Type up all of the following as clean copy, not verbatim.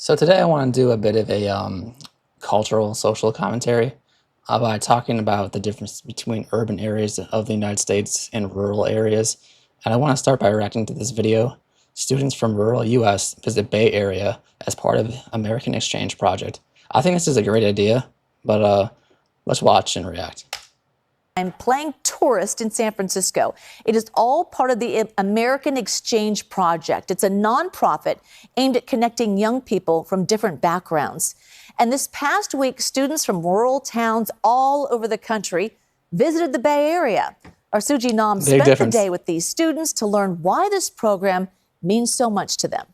So today I want to do a bit of a cultural, social commentary by talking about the difference between urban areas of the United States and rural areas. And I want to start by reacting to this video. Students from rural US visit Bay Area as part of American Exchange Project. I think this is a great idea, but let's watch and react. I'm playing tourist in San Francisco. It is all part of the American Exchange Project. It's a nonprofit aimed at connecting young people from different backgrounds. And this past week, students from rural towns all over the country visited the Bay Area. Our Suji Nam spent the day with these students to learn why this program means so much to them.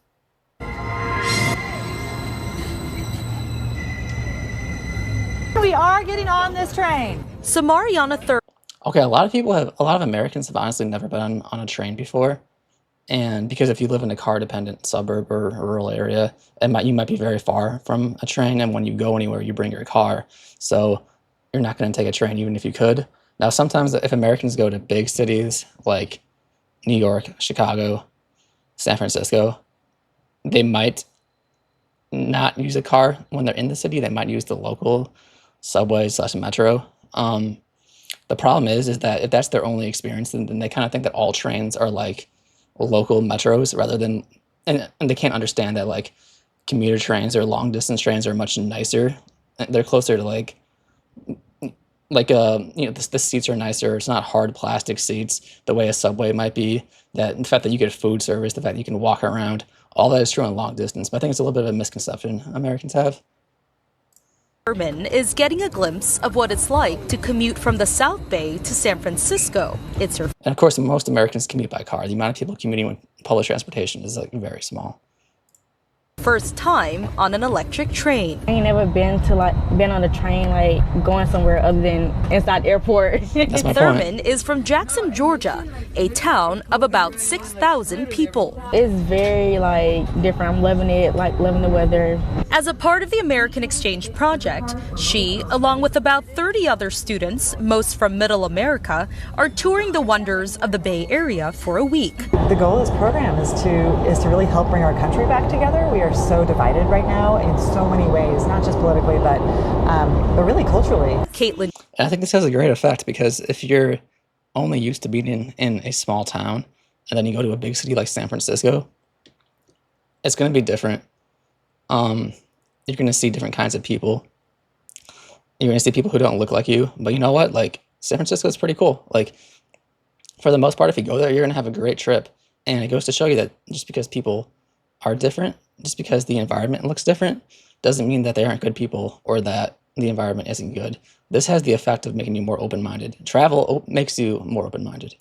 We are getting on this train. Samariana Thurman. Okay, a lot of Americans have honestly never been on a train before. And because if you live in a car-dependent suburb or rural area, you might be very far from a train, and when you go anywhere, you bring your car. So you're not going to take a train even if you could. Now, sometimes if Americans go to big cities like New York, Chicago, San Francisco, they might not use a car when they're in the city. They might use the local subway/metro. The problem is that if that's their only experience, then they kind of think that all trains are like local metros rather than, and they can't understand that like commuter trains or long distance trains are much nicer. They're closer to the seats are nicer. It's not hard plastic seats the way a subway might be. That the fact that you get food service, the fact that you can walk around, all that is true in long distance. But I think it's a little bit of a misconception Americans have. Thurman is getting a glimpse of what it's like to commute from the South Bay to San Francisco. And of course, most Americans commute by car. The amount of people commuting with public transportation is like very small. First time on an electric train. I ain't never been on a train like going somewhere other than inside the airport. That's my Thurman point. is from Jackson, Georgia, a town of about 6,000 people. It's very different. I'm loving it, loving the weather. As a part of the American Exchange Project, she, along with about 30 other students, most from Middle America, are touring the wonders of the Bay Area for a week. The goal of this program is to really help bring our country back together. We are so divided right now in so many ways, not just politically, but really culturally. Caitlin. And I think this has a great effect because if you're only used to being in a small town and then you go to a big city like San Francisco, it's going to be different. You're going to see different kinds of people. You're going to see people who don't look like you. But you know what? Like, San Francisco is pretty cool. Like, for the most part, if you go there, you're going to have a great trip. And it goes to show you that just because people are different, just because the environment looks different, doesn't mean that they aren't good people or that the environment isn't good. This has the effect of making you more open-minded. Travel makes you more open-minded.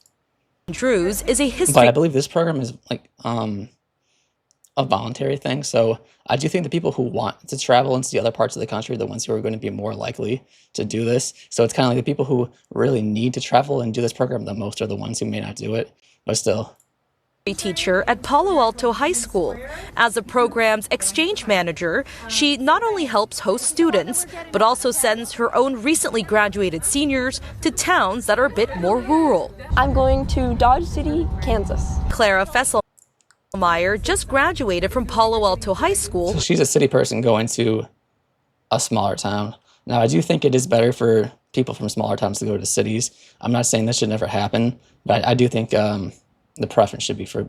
Drews is a history. But I believe this program is like a voluntary thing. So I do think the people who want to travel and see other parts of the country are the ones who are going to be more likely to do this. So it's kind of like the people who really need to travel and do this program the most are the ones who may not do it, but still. Teacher at Palo Alto High School. As the program's exchange manager, she not only helps host students, but also sends her own recently graduated seniors to towns that are a bit more rural. I'm going to Dodge City, Kansas. Clara Fesselmeyer just graduated from Palo Alto High School. So she's a city person going to a smaller town. Now, I do think it is better for people from smaller towns to go to cities. I'm not saying this should never happen, but I do think the preference should be for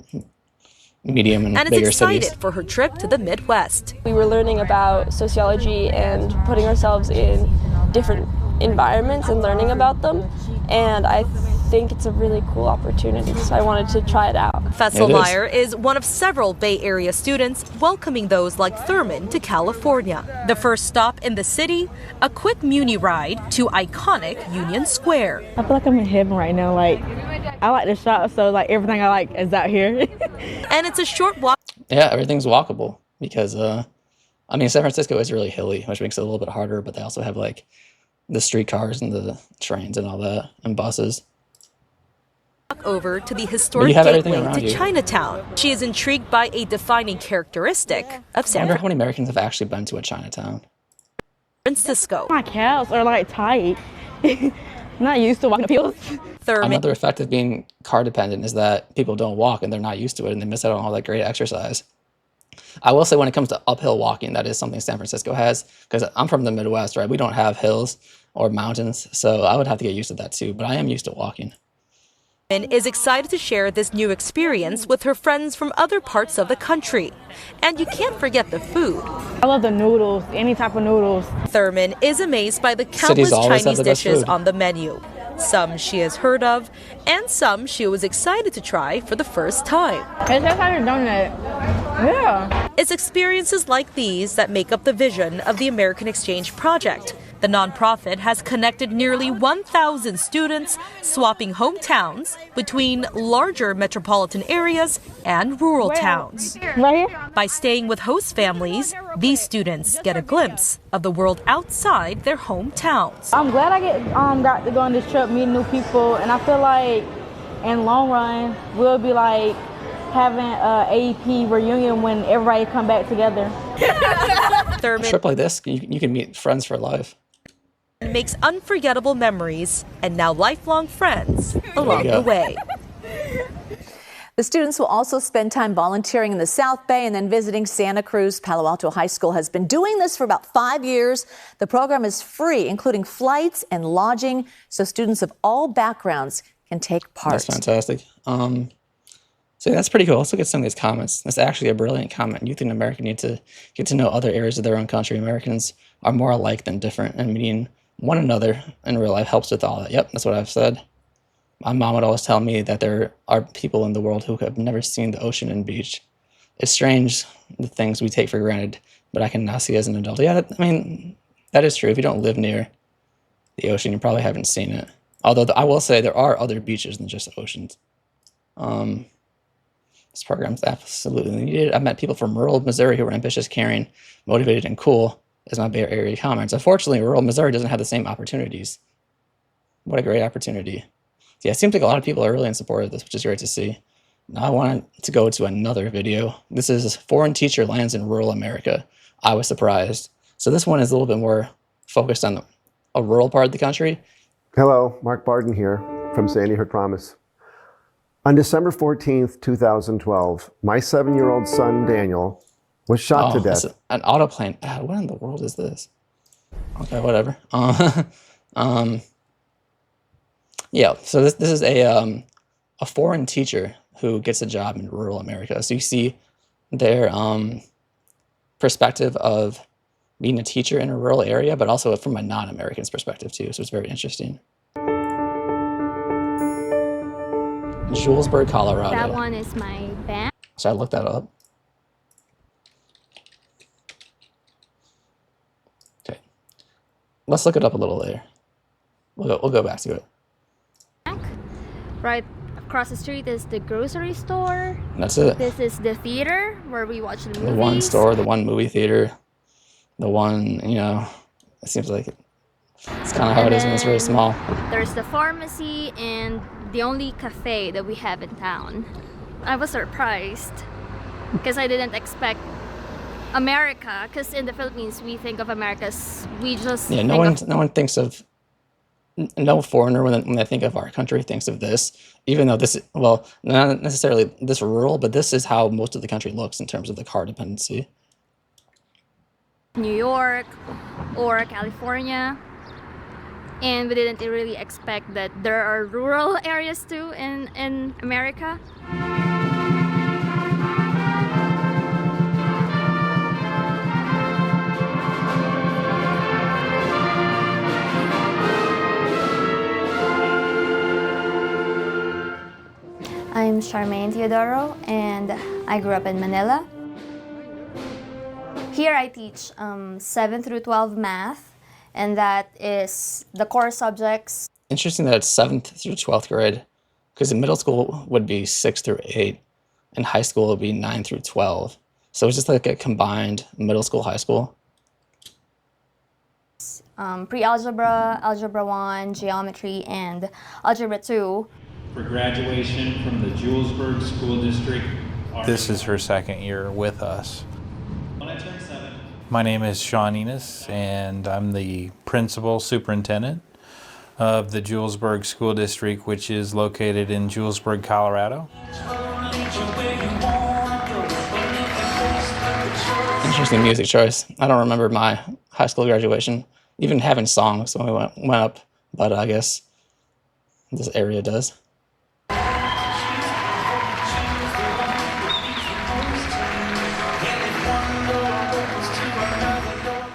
medium and bigger cities. And is excited for her trip to the Midwest. We were learning about sociology and putting ourselves in different environments and learning about them. And I think it's a really cool opportunity, so I wanted to try it out. Fesselmeyer is one of several Bay Area students welcoming those like Thurman to California. The first stop in the city, a quick Muni ride to iconic Union Square. I feel like I'm in heaven right now. I like to shop, so everything I like is out here. And it's a short walk. Yeah, everything's walkable because, San Francisco is really hilly, which makes it a little bit harder, but they also have the streetcars and the trains and all that, and buses. Over to the historic gateway to Chinatown. She is intrigued by a defining characteristic of San I wonder how many Americans have actually been to a Chinatown. Francisco. My calves are tight. I'm not used to walking up hills. Another effect of being car dependent is that people don't walk and they're not used to it and they miss out on all that great exercise. I will say when it comes to uphill walking, that is something San Francisco has, because I'm from the Midwest, right? We don't have hills or mountains, so I would have to get used to that too, but I am used to walking. Is excited to share this new experience with her friends from other parts of the country. And you can't forget the food. I love the noodles, any type of noodles. Thurman is amazed by the countless always have Chinese the best dishes food. on the menu. Some she has heard of, and some she was excited to try for the first time. It's just like a donut. Yeah. It's experiences like these that make up the vision of the American Exchange Project. The nonprofit has connected nearly 1,000 students, swapping hometowns between larger metropolitan areas and rural towns. Right here? By staying with host families, these students get a glimpse of the world outside their hometowns. I'm glad I got to go on this trip, meet new people, and I feel like in the long run, we'll be like having a AEP reunion when everybody come back together. A Thurman trip like this, you can meet friends for life. makes unforgettable memories and now lifelong friends along go. the way. The students will also spend time volunteering in the South Bay and then visiting Santa Cruz. Palo Alto High School has been doing this for about 5 years. The program is free, including flights and lodging, so students of all backgrounds can take part. That's fantastic. So that's pretty cool. Let's look at some of these comments. That's actually a brilliant comment. Youth in America need to get to know other areas of their own country. Americans are more alike than different, and meeting one another in real life helps with all that. Yep, that's what I've said. My mom would always tell me that there are people in the world who have never seen the ocean and beach. It's strange, the things we take for granted, but I can now see as an adult. Yeah, that is true. If you don't live near the ocean, you probably haven't seen it. Although I will say there are other beaches than just oceans. This program is absolutely needed. I've met people from rural Missouri who are ambitious, caring, motivated, and cool as my Bay Area comments. Unfortunately, rural Missouri doesn't have the same opportunities. What a great opportunity. Yeah, it seems like a lot of people are really in support of this, which is great to see. Now I wanted to go to another video. This is Foreign Teacher Lands in Rural America. I was surprised. So this one is a little bit more focused on a rural part of the country. Hello, Mark Barden here from Sandy Hook Promise. On December 14th, 2012, my 7-year-old son, Daniel, was shot to death. An autoplane ad. What in the world is this? Okay, whatever. Yeah, so this is a foreign teacher who gets a job in rural America. So you see their perspective of being a teacher in a rural area, but also from a non-American's perspective too. So it's very interesting. Julesburg, Colorado. That one is my band. Should I look that up? Okay. Let's look it up a little later. We'll go back to it. Right across the street is the grocery store. That's it. This is the theater where we watch the movies. The one store, the one movie theater, the one, it seems like it's kind of how it is when it's very small. There's the pharmacy and the only cafe that we have in town. I was surprised because I didn't expect America, because in the Philippines we think of America as no foreigner when they think of our country thinks of this, even though this, well, not necessarily this rural, but this is how most of the country looks in terms of the car dependency. New York or California, and we didn't really expect that there are rural areas too in America. I'm Charmaine Teodoro, and I grew up in Manila. Here I teach 7 through 12 math, and that is the core subjects. Interesting that it's 7th through 12th grade, because in middle school would be 6 through 8, and high school would be 9 through 12. So it's just like a combined middle school, high school. Pre-algebra, algebra 1, geometry, and algebra 2. For graduation from the Julesburg School District. This is her second year with us. When I turned 7. My name is Sean Enos, and I'm the principal superintendent of the Julesburg School District, which is located in Julesburg, Colorado. interesting music choice. I don't remember my high school graduation even having songs when we went up, but I guess this area does.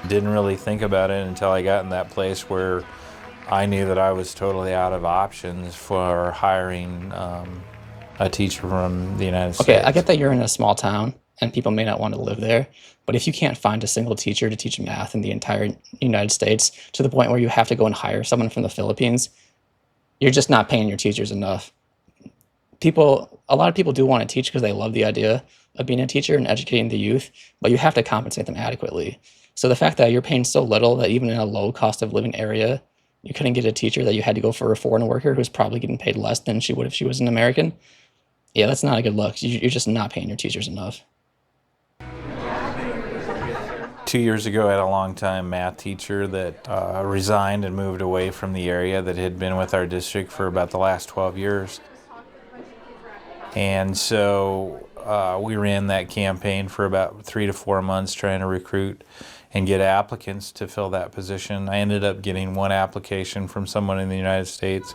Didn't really think about it until I got in that place where I knew that I was totally out of options for hiring a teacher from the United States. Okay, I get that you're in a small town and people may not want to live there, but if you can't find a single teacher to teach math in the entire United States to the point where you have to go and hire someone from the Philippines, you're just not paying your teachers enough. A lot of people do want to teach because they love the idea of being a teacher and educating the youth, but you have to compensate them adequately. So the fact that you're paying so little that even in a low cost of living area, you couldn't get a teacher, that you had to go for a foreign worker who's probably getting paid less than she would if she was an American, yeah, that's not a good look. You're just not paying your teachers enough. 2 years ago, I had a long-time math teacher that resigned and moved away from the area that had been with our district for about the last 12 years. And so we ran that campaign for about 3 to 4 months trying to recruit and get applicants to fill that position. I ended up getting one application from someone in the United States.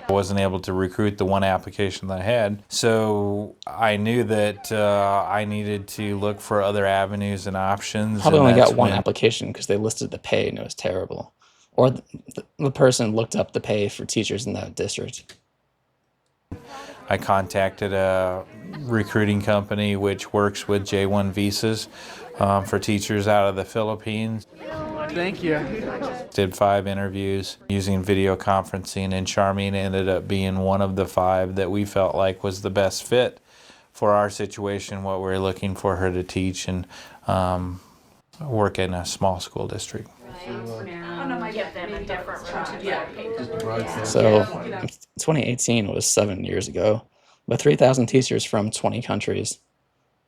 I wasn't able to recruit the one application that I had, so I knew that I needed to look for other avenues and options. Probably only got one application because they listed the pay and it was terrible. Or the person looked up the pay for teachers in that district. I contacted a recruiting company which works with J-1 visas for teachers out of the Philippines. Thank you. Did 5 interviews using video conferencing, and Charmaine ended up being one of the 5 that we felt like was the best fit for our situation, what we're looking for her to teach and work in a small school district. So 2018 was 7 years ago, but 3,000 teachers from 20 countries.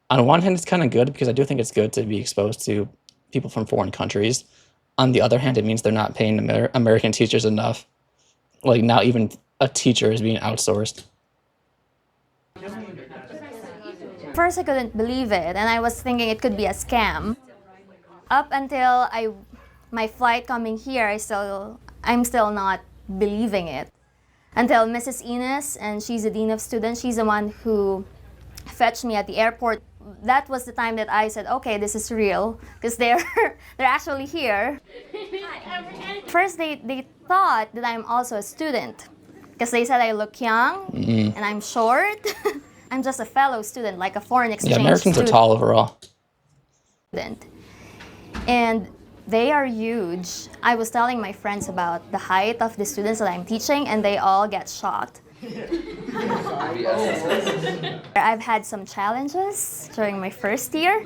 On one hand, it's kind of good because I do think it's good to be exposed to people from foreign countries. On the other hand, it means they're not paying American teachers enough. Like now even a teacher is being outsourced. First, I couldn't believe it, and I was thinking it could be a scam. Up until my flight coming here, I'm still not believing it. Until Mrs. Ines, and she's the Dean of Students, she's the one who fetched me at the airport. That was the time that I said, okay, this is real, because they're actually here. First, they thought that I'm also a student, because they said I look young and I'm short. I'm just a fellow student, like a foreign exchange student. Yeah, Americans are tall overall. And they are huge. I was telling my friends about the height of the students that I'm teaching, and they all get shocked. I've had some challenges during my first year.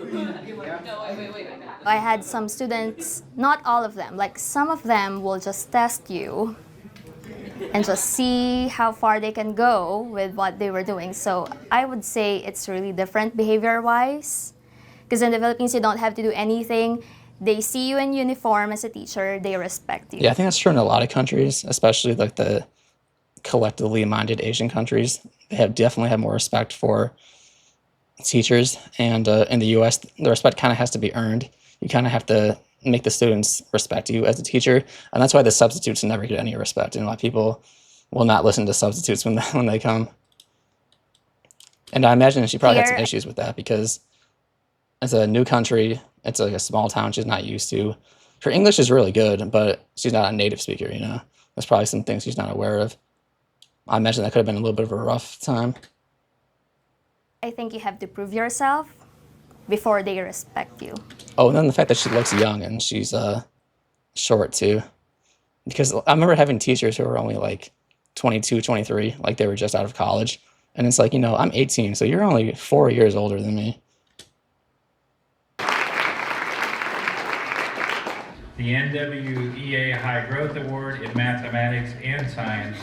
I had some students, not all of them, like some of them will just test you and just see how far they can go with what they were doing. So I would say it's really different behavior-wise, because in the Philippines you don't have to do anything. They see you in uniform as a teacher, they respect you. Yeah, I think that's true in a lot of countries, especially like the collectively minded Asian countries. They definitely have more respect for teachers, and in the US, the respect kind of has to be earned. You kind of have to make the students respect you as a teacher, and that's why the substitutes never get any respect, and why people will not listen to substitutes when they come. And I imagine she probably had some issues with that because it's a new country, it's like a small town she's not used to. Her English is really good, but she's not a native speaker, you know? There's probably some things she's not aware of. I imagine that could have been a little bit of a rough time. I think you have to prove yourself before they respect you. Oh, and then the fact that she looks young and she's short too. Because I remember having teachers who were only like 22, 23, like they were just out of college. And it's like, you know, I'm 18, so you're only 4 years older than me. The NWEA High Growth Award in Mathematics and Science.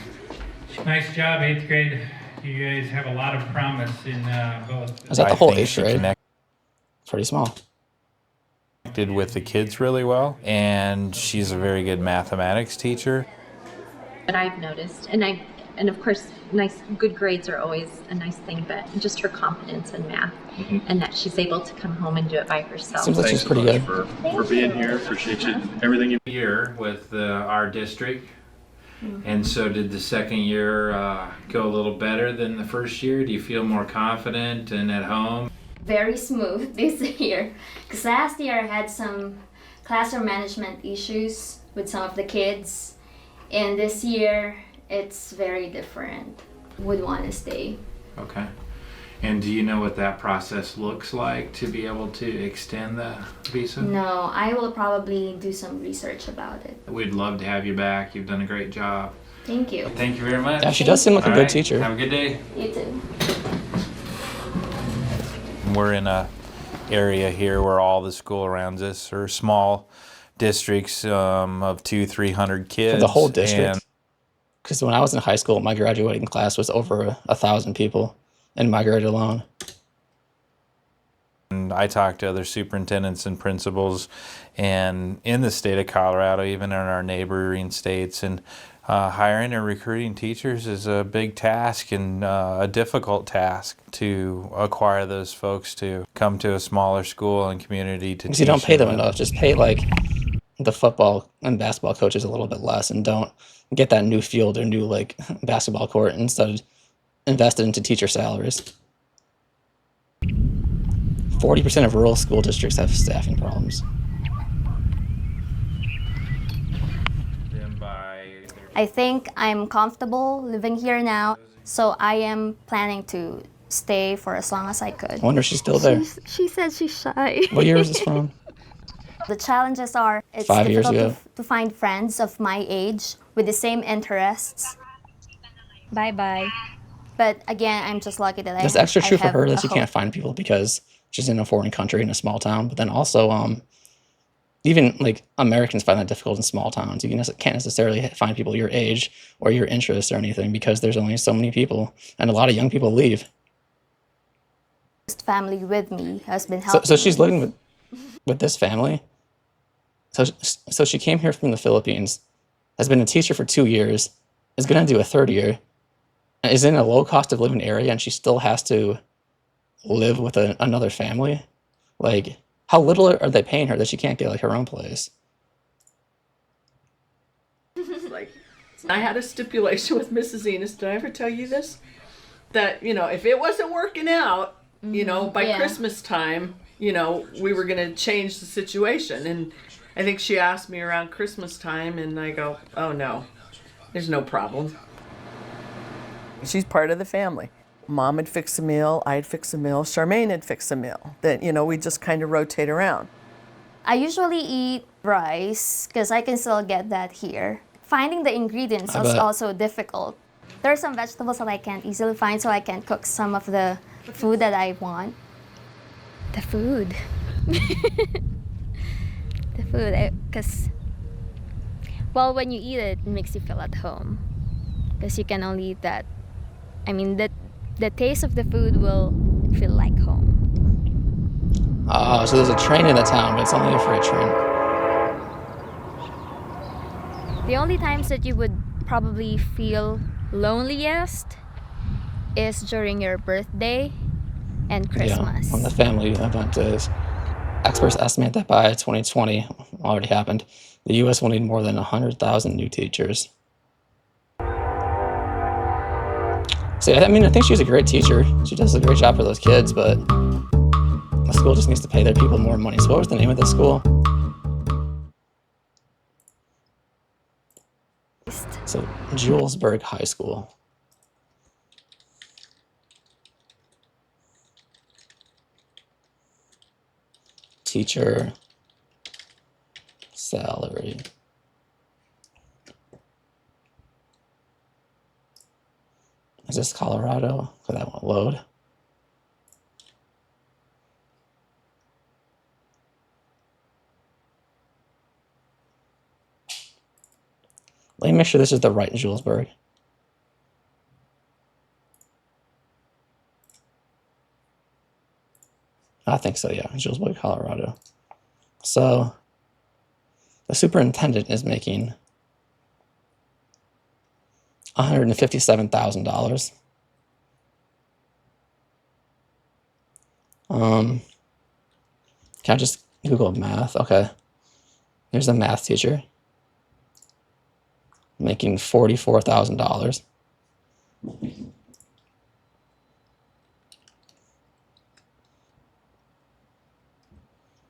Nice job, 8th grade. You guys have a lot of promise in both. Is that the whole 8th grade? Pretty small. Connected with the kids really well, and she's a very good mathematics teacher. But I've noticed, and I And of course, good grades are always a nice thing, but just her confidence in math and that she's able to come home and do it by herself. Seems like she's pretty good. For being here. Appreciate you, everything you Year with our district. And so did the second year go a little better than the first year? Do you feel more confident and at home? Very smooth this year, because last year I had some classroom management issues with some of the kids, and this year it's very different. Would want to stay. Okay. And do you know what that process looks like to be able to extend the visa? No, I will probably do some research about it. We'd love to have you back. You've done a great job. Thank you. Thank you very much. Yeah, she does seem like a All good right. teacher. Have a good day. You too. We're in a area here where all the school around us are small districts of 200-300 kids. For the whole district. And Because when I was in high school, my graduating class was over 1,000 people in my grade alone. And I talked to other superintendents and principals and in the state of Colorado, even in our neighboring states, and hiring and recruiting teachers is a big task and a difficult task to acquire those folks to come to a smaller school and community to Because you don't pay them them. enough. Just pay like the football and basketball coaches a little bit less, and don't get that new field or new like basketball court. Instead, invest it into teacher salaries. 40% of rural school districts have staffing problems. I think I'm comfortable living here now, so I am planning to stay for as long as I could. I wonder if she's still there. She said she's shy. What year is this from? The challenges are it's 5 years difficult ago. to find friends of my age with the same interests. Bye-bye. But again, I'm just lucky that That's extra true for have her a that she hope. can't find people because she's in a foreign country in a small town. But then also, even like Americans find that difficult in small towns. You can't necessarily find people your age or your interests or anything because there's only so many people, and a lot of young people leave. Family with me has been helping. So she's me. living with this family. So she came here from the Philippines, has been a teacher for 2 years, is going to do a third year, and is in a low cost of living area, and she still has to live with another family. Like, how little are they paying her that she can't get like her own place? Like, I had a stipulation with Mrs. Enos. Did I ever tell you this? That, you know, if it wasn't working out, you know, by Yeah. Christmas time, you know, we were going to change the situation. And I think she asked me around Christmas time, and I go, oh no, there's no problem. She's part of the family. Mom would fix a meal, I'd fix a meal, Charmaine would fix a meal. That, you know, we just kind of rotate around. I usually eat rice because I can still get that here. Finding the ingredients I is bet. also difficult. There are some vegetables that I can't easily find, so I can cook some of the food that I want. The food. The food, because, well, when you eat it, it makes you feel at home. Because you can only eat that. I mean, the taste of the food will feel like home. So there's a train in the town, but it's only a freight train. The only times that you would probably feel loneliest is during your birthday and Christmas. Yeah, when the family event is. Experts estimate that by 2020, already happened, the U.S. will need more than 100,000 new teachers. So, I mean, I think she's a great teacher. She does a great job for those kids, but the school just needs to pay their people more money. So what was the name of the school? So, Julesburg High School. Teacher salary. Is this Colorado? Could that won't load? Let me make sure this is the right Julesburg. I think so, yeah. Julesburg, Colorado. So the superintendent is making $157,000. Can I just Google math? Okay. Here's a math teacher making $44,000.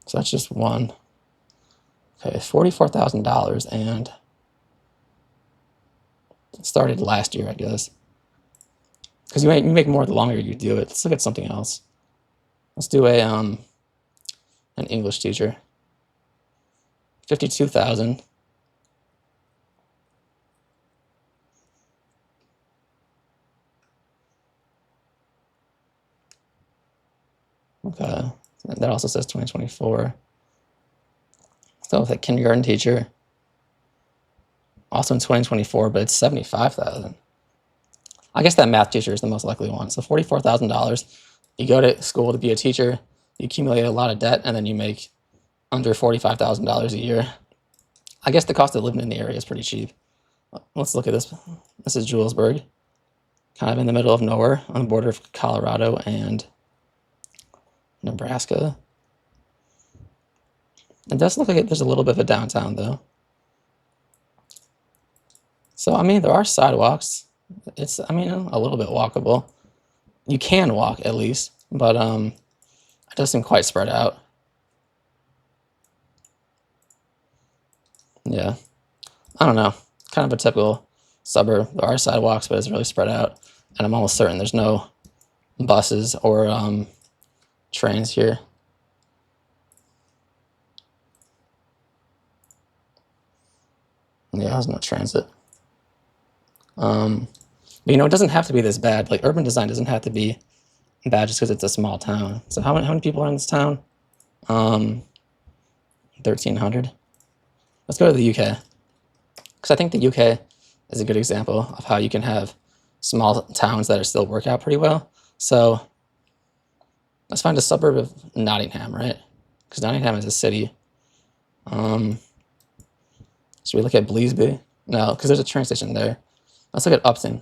So that's just one. Okay, $44,000, and it started last year, I guess. Because you make more the longer you do it. Let's look at something else. Let's do a an English teacher. 52,000. Okay, that also says 2024. So with a kindergarten teacher, also in 2024, but it's 75,000. I guess that math teacher is the most likely one. So $44,000. You go to school to be a teacher, you accumulate a lot of debt, and then you make under $45,000 a year. I guess the cost of living in the area is pretty cheap. Let's look at this. This is Julesburg, kind of in the middle of nowhere on the border of Colorado and Nebraska. It does look like there's a little bit of a downtown, though. So, I mean, there are sidewalks. It's, I mean, a little bit walkable. You can walk, at least, but it does seem quite spread out. Yeah. I don't know. Kind of a typical suburb. There are sidewalks, but it's really spread out. And I'm almost certain there's no buses or trains here. Yeah, there's no transit. But, you know, it doesn't have to be this bad. Like, urban design doesn't have to be bad just because it's a small town. So how many people are in this town? 1,300. Let's go to the UK. Because I think the UK is a good example of how you can have small towns that are still work out pretty well. So let's find a suburb of Nottingham, right? Because Nottingham is a city. Should we look at Bleasby? No, because there's a train station there. Let's look at Upton.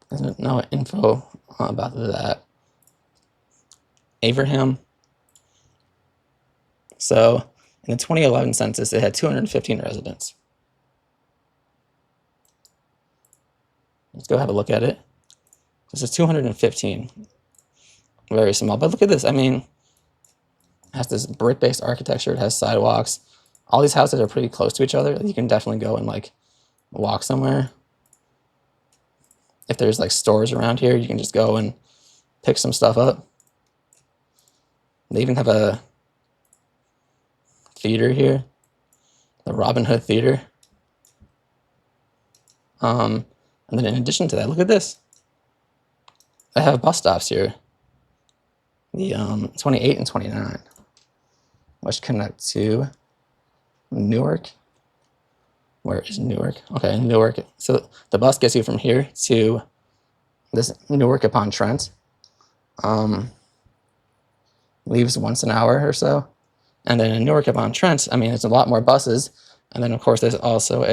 There's no info about that. Averham. So in the 2011 census, it had 215 residents. Let's go have a look at it. This is 215. Very small. But look at this. I mean, it has this brick-based architecture. It has sidewalks. All these houses are pretty close to each other. You can definitely go and like walk somewhere. If there's like stores around here, you can just go and pick some stuff up. They even have a theater here, the Robin Hood Theater. And then in addition to that, look at this. They have bus stops here. The 28 and 29, which connect to Newark. Where is Newark? Okay, Newark. So the bus gets you from here to this Newark-upon-Trent. Leaves once an hour or so. And then in Newark-upon-Trent, I mean, there's a lot more buses. And then, of course, there's also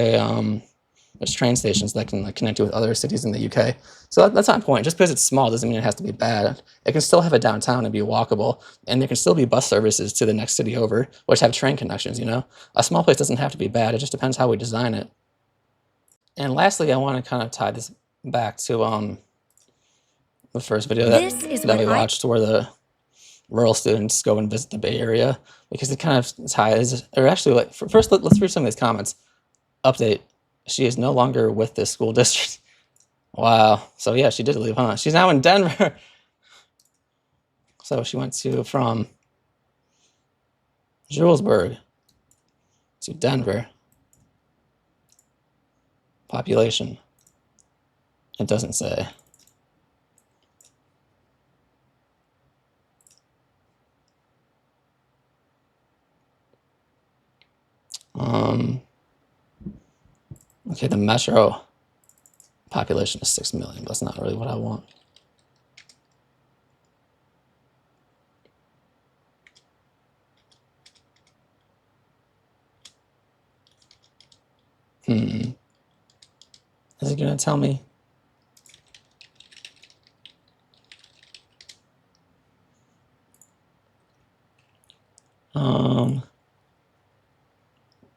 there's train stations that can like connect you with other cities in the UK. So that's my point. Just because it's small doesn't mean it has to be bad. It can still have a downtown and be walkable, and there can still be bus services to the next city over, which have train connections, you know? A small place doesn't have to be bad. It just depends how we design it. And lastly, I want to kind of tie this back to the first video that we watched where the rural students go and visit the Bay Area, because it kind of ties, or actually, like, first, let's read some of these comments. Update. She is no longer with this school district. Wow. So yeah, she did leave, huh? She's now in Denver. So she went from Julesburg to Denver. Population. It doesn't say. Okay, the metro population is 6 million, but that's not really what I want. Is it gonna tell me?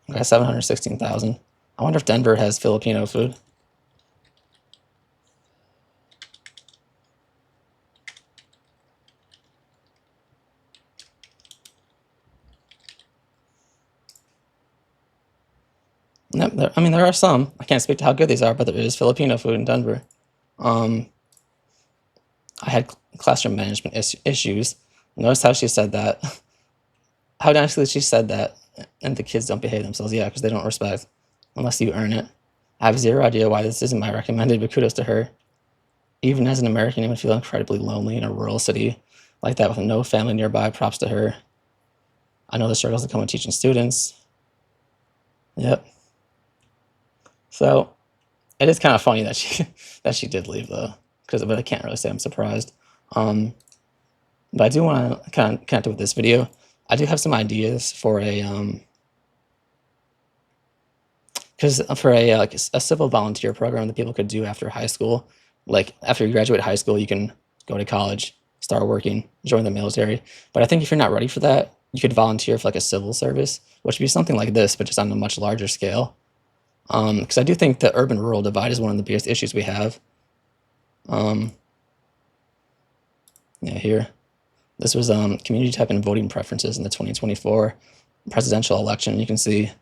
Okay, 716,000. I wonder if Denver has Filipino food. No, I mean, there are some. I can't speak to how good these are, but there is Filipino food in Denver. I had classroom management issues. Notice how she said that. How nicely she said that, and the kids don't behave themselves. Yeah, because they don't respect unless you earn it. I have zero idea why this isn't my recommended, but kudos to her. Even as an American, you would feel incredibly lonely in a rural city like that with no family nearby. Props to her. I know the struggles that come with teaching students. Yep. So it is kind of funny that she did leave though, but I can't really say I'm surprised. But I do want to kind of connect with this video. I do have some ideas for a like a civil volunteer program that people could do after high school. Like after you graduate high school, you can go to college, start working, join the military. But I think if you're not ready for that, you could volunteer for like a civil service, which would be something like this, but just on a much larger scale. Because I do think the urban-rural divide is one of the biggest issues we have. Yeah, here. This was community type and voting preferences in the 2024 presidential election. You can see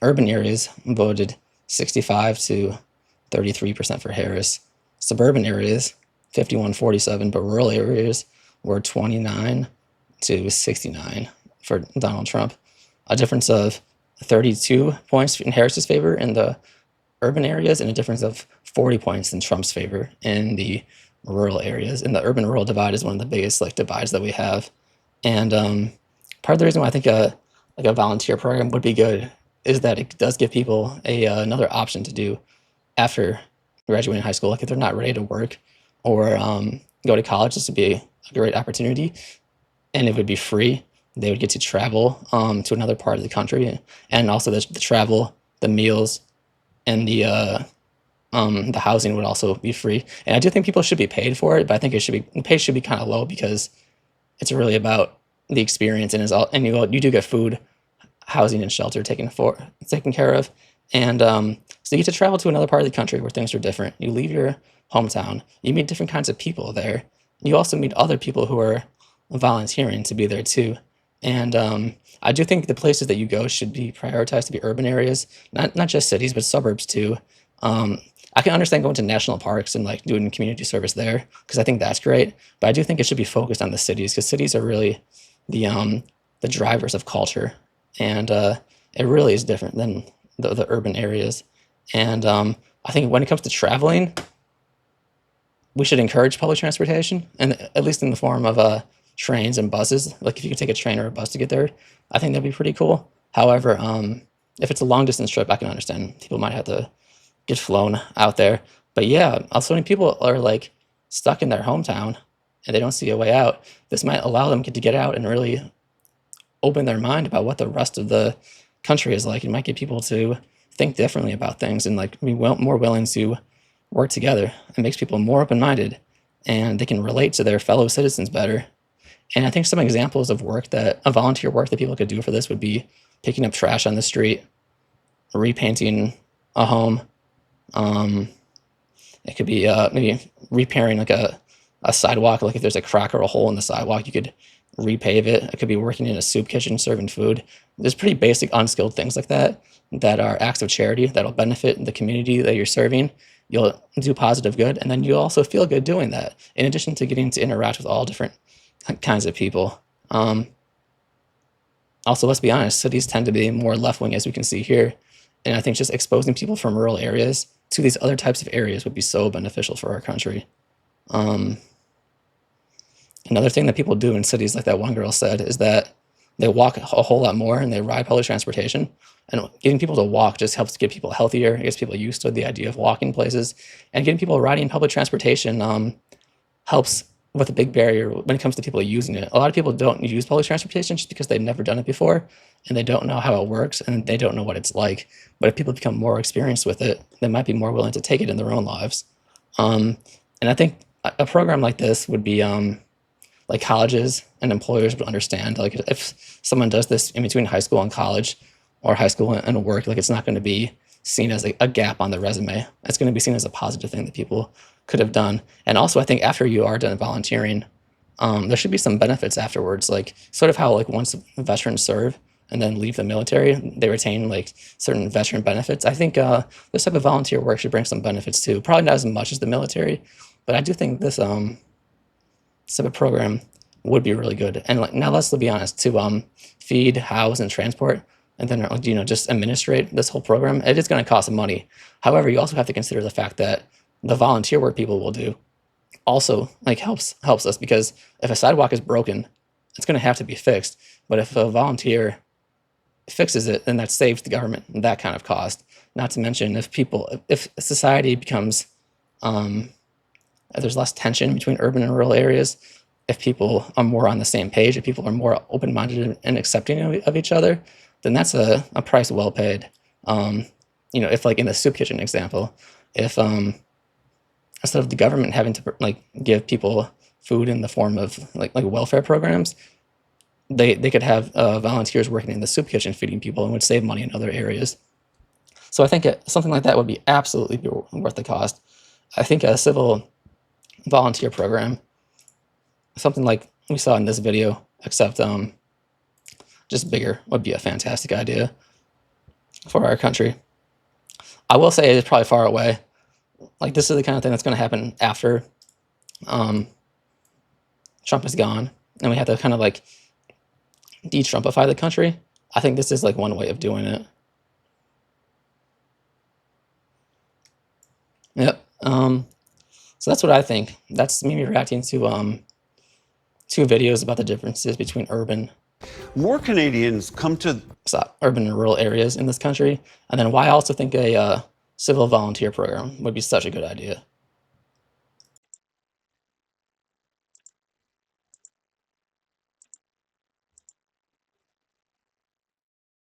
urban areas voted 65 to 33% for Harris. Suburban areas, 51-47, but rural areas were 29 to 69 for Donald Trump. A difference of 32 points in Harris's favor in the urban areas and a difference of 40 points in Trump's favor in the rural areas. And the urban-rural divide is one of the biggest like divides that we have. And part of the reason why I think a volunteer program would be good is that it does give people another option to do after graduating high school. Like if they're not ready to work or go to college, this would be a great opportunity, and it would be free. They would get to travel to another part of the country, and also the travel, the meals, and the housing would also be free. And I do think people should be paid for it, but I think the pay should be kind of low because it's really about the experience, and you do get food, housing, and shelter taken care of. And so you get to travel to another part of the country where things are different. You leave your hometown, you meet different kinds of people there. You also meet other people who are volunteering to be there too. And I do think the places that you go should be prioritized to be urban areas, not just cities, but suburbs too. I can understand going to national parks and like doing community service there because I think that's great. But I do think it should be focused on the cities because cities are really the drivers of culture, and it really is different than the urban areas. And I think when it comes to traveling, we should encourage public transportation, and at least in the form of trains and buses. Like if you could take a train or a bus to get there, I think that'd be pretty cool. However, if it's a long distance trip, I can understand people might have to get flown out there. But yeah, so many people are like stuck in their hometown and they don't see a way out. This might allow them to get out and really open their mind about what the rest of the country is like. It might get people to think differently about things and like be more willing to work together. It makes people more open-minded and they can relate to their fellow citizens better. And I think some examples of volunteer work that people could do for this would be picking up trash on the street, repainting a home. It could be maybe repairing like a sidewalk. Like if there's a crack or a hole in the sidewalk, you could repave it. It could be working in a soup kitchen, serving food. There's pretty basic unskilled things like that are acts of charity that'll benefit the community that you're serving. You'll do positive good, and then you'll also feel good doing that, in addition to getting to interact with all different kinds of people. Also, let's be honest, cities tend to be more left-wing, as we can see here. And I think just exposing people from rural areas to these other types of areas would be so beneficial for our country. Another thing that people do in cities, like that one girl said, is that they walk a whole lot more and they ride public transportation. And getting people to walk just helps get people healthier. It gets people used to the idea of walking places. And getting people riding public transportation helps with a big barrier when it comes to people using it. A lot of people don't use public transportation just because they've never done it before and they don't know how it works and they don't know what it's like. But if people become more experienced with it, they might be more willing to take it in their own lives. And I think a program like this would be like colleges and employers would understand. Like if someone does this in between high school and college or high school and work, like it's not going to be seen as a gap on the resume. It's going to be seen as a positive thing that people could have done. And also, I think after you are done volunteering, there should be some benefits afterwards, like sort of how like once veterans serve and then leave the military, they retain like certain veteran benefits. I think this type of volunteer work should bring some benefits too. Probably not as much as the military, but I do think this type of program would be really good. And like now, let's be honest, to feed, house, and transport, and then just administrate this whole program, it is going to cost some money. However, you also have to consider the fact that the volunteer work people will do also like helps us, because if a sidewalk is broken, it's going to have to be fixed. But if a volunteer fixes it, then that saves the government that kind of cost. Not to mention if society becomes there's less tension between urban and rural areas, if people are more on the same page, if people are more open-minded and accepting of each other, then that's a price well paid. If like in the soup kitchen example, if instead of the government having to like give people food in the form of like welfare programs, they could have volunteers working in the soup kitchen feeding people and would save money in other areas. So I think something like that would be absolutely worth the cost. I think a civil volunteer program, something like we saw in this video, except just bigger, would be a fantastic idea for our country. I will say it's probably far away. Like this is the kind of thing that's going to happen after Trump is gone, and we have to kind of like de-Trumpify the country. I think this is like one way of doing it. Yep. So that's what I think. That's me reacting to two videos about the differences between urban. More Canadians come to urban and rural areas in this country, and then why I also think a civil volunteer program would be such a good idea.